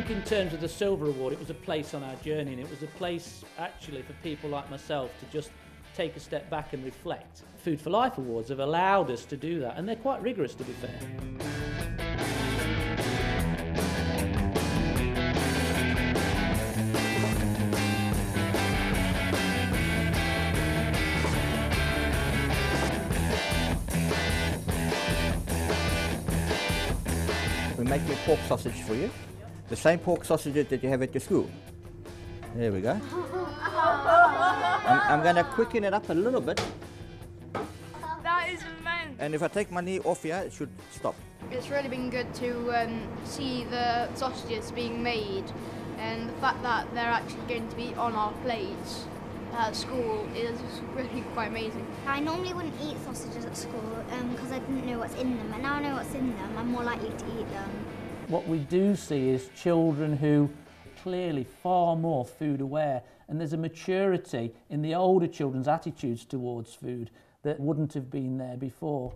think in terms of the Silver Award, it was a place on our journey, and it was a place actually for people like myself to just take a step back and reflect. Food for Life Awards have allowed us to do that, and they're quite rigorous, to be fair. We're making a pork sausage for you. The same pork sausages that you have at your school. There we go. I'm going to quicken it up a little bit. That is immense. And if I take my knee off here, it should stop. It's really been good to see the sausages being made, and the fact that they're actually going to be on our plates at school is really quite amazing. I normally wouldn't eat sausages at school because I didn't know what's in them, and now I know what's in them, I'm more likely to eat them. What we do see is children who are clearly far more food aware, and there's a maturity in the older children's attitudes towards food that wouldn't have been there before.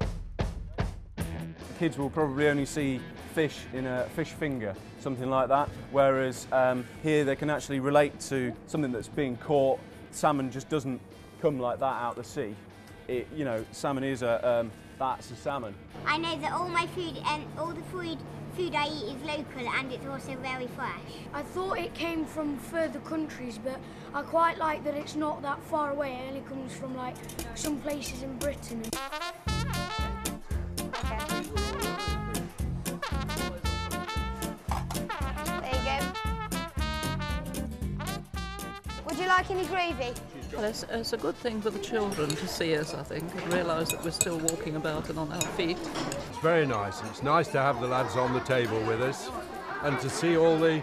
Kids will probably only see fish in a fish finger, something like that, whereas here they can actually relate to something that's being caught. Salmon just doesn't come like that out the sea. You know, salmon is that's a salmon. I know that all my food and all the food I eat is local, and it's also very fresh. I thought it came from further countries, but I quite like that it's not that far away. It only comes from like some places in Britain. There you go. Would you like any gravy? Well, it's a good thing for the children to see us, I think, and realise that we're still walking about and on our feet. It's very nice. It's nice to have the lads on the table with us and to see all the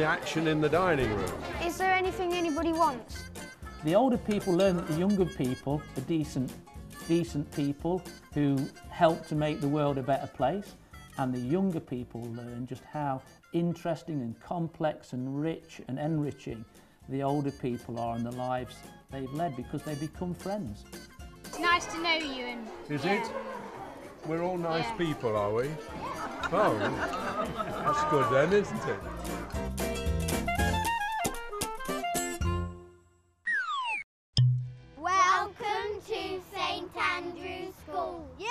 action in the dining room. Is there anything anybody wants? The older people learn that the younger people are decent people who help to make the world a better place, and the younger people learn just how interesting and complex and rich and enriching the older people are in the lives they've led, because they become friends. It's nice to know you. And Is it? We're all nice people, are we? Oh, that's good then, isn't it? welcome to St Andrew's School. Yay!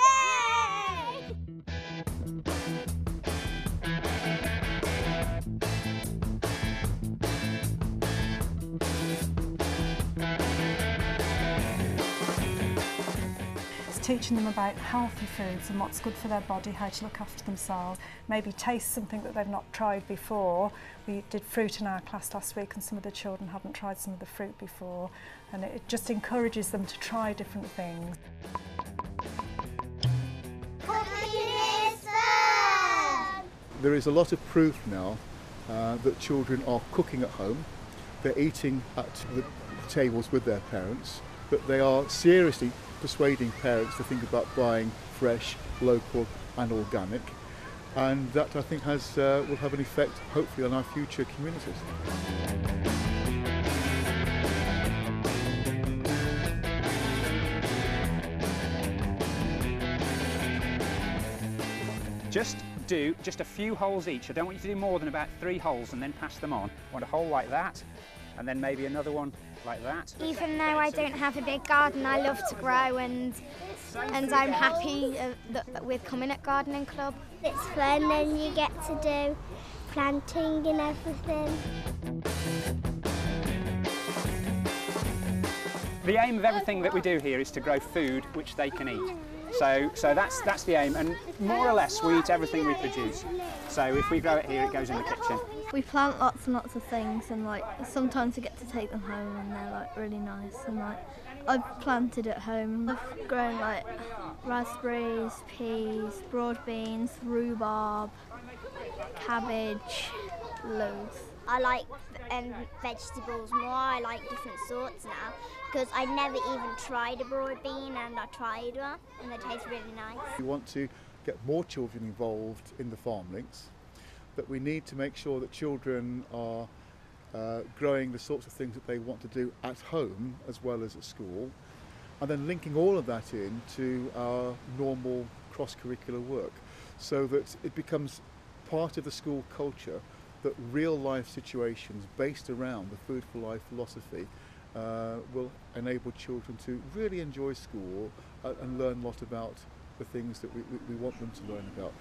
Teaching them about healthy foods and what's good for their body, how to look after themselves, maybe taste something that they've not tried before. We did fruit in our class last week, and some of the children haven't tried some of the fruit before, and it just encourages them to try different things. There is a lot of proof now that children are cooking at home, they're eating at the tables with their parents, but they are seriously persuading parents to think about buying fresh, local and organic, and that I think will have an effect hopefully on our future communities. Just do just a few holes each. I don't want you to do more than about 3 holes and then pass them on. I want a hole like that, and then maybe another one like that. Even though I don't have a big garden, I love to grow, and I'm happy that we're coming at Gardening Club. It's fun, and you get to do planting and everything. The aim of everything that we do here is to grow food which they can eat. So that's the aim, and more or less we eat everything we produce. So if we grow it here, it goes in the kitchen. We plant lots and lots of things, and like sometimes we get to take them home, and they're like really nice. And like I've planted at home. I've grown like raspberries, peas, broad beans, rhubarb, cabbage, loads. I like vegetables more. I like different sorts now because I never even tried a broad bean, and I tried one and they taste really nice. We want to get more children involved in the farm links, but we need to make sure that children are growing the sorts of things that they want to do at home as well as at school, and then linking all of that in to our normal cross-curricular work so that it becomes part of the school culture that real life situations based around the Food for Life philosophy will enable children to really enjoy school and learn a lot about the things that we want them to learn about.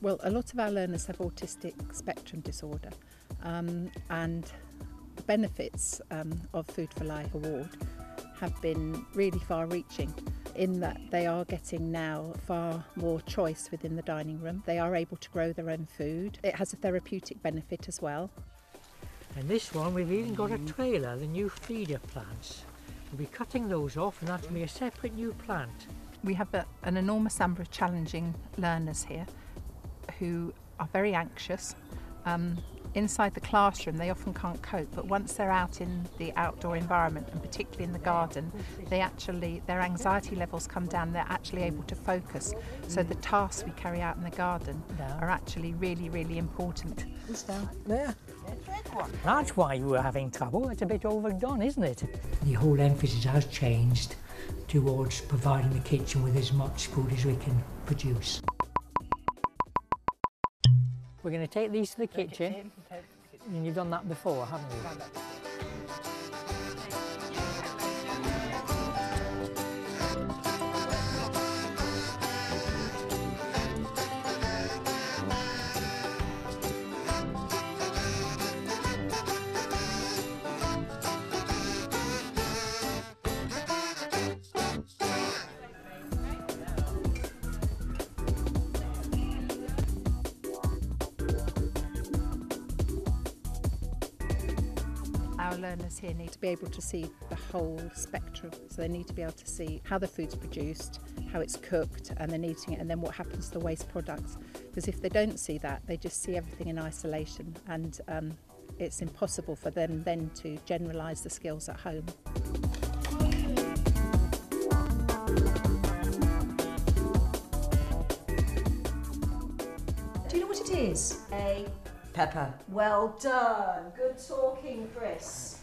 Well, a lot of our learners have autistic spectrum disorder, and the benefits of Food for Life Award have been really far-reaching in that they are getting now far more choice within the dining room. They are able to grow their own food. It has a therapeutic benefit as well. And this one, we've even got a trailer, the new feeder plants. We'll be cutting those off, and that'll be a separate new plant. We have an enormous number of challenging learners here who are very anxious. Inside the classroom they often can't cope, but once they're out in the outdoor environment, and particularly in the garden, their anxiety levels come down. They're actually able to focus. So the tasks we carry out in the garden are actually really, really important. Who's down there? That's why you were having trouble. It's a bit overdone, isn't it? The whole emphasis has changed towards providing the kitchen with as much food as we can produce. We're going to take these to the kitchen, and you've done that before, haven't you? Our learners here need to be able to see the whole spectrum. So they need to be able to see how the food's produced, how it's cooked and then eating it, and then what happens to the waste products. Because if they don't see that, they just see everything in isolation, and it's impossible for them then to generalise the skills at home. Do you know what it is? A pepper. Well done. Good talking, Chris.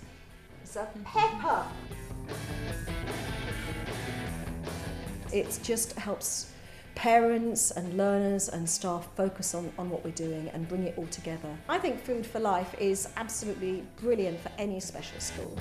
It's a pepper. It just helps parents and learners and staff focus on what we're doing and bring it all together. I think Food for Life is absolutely brilliant for any special school.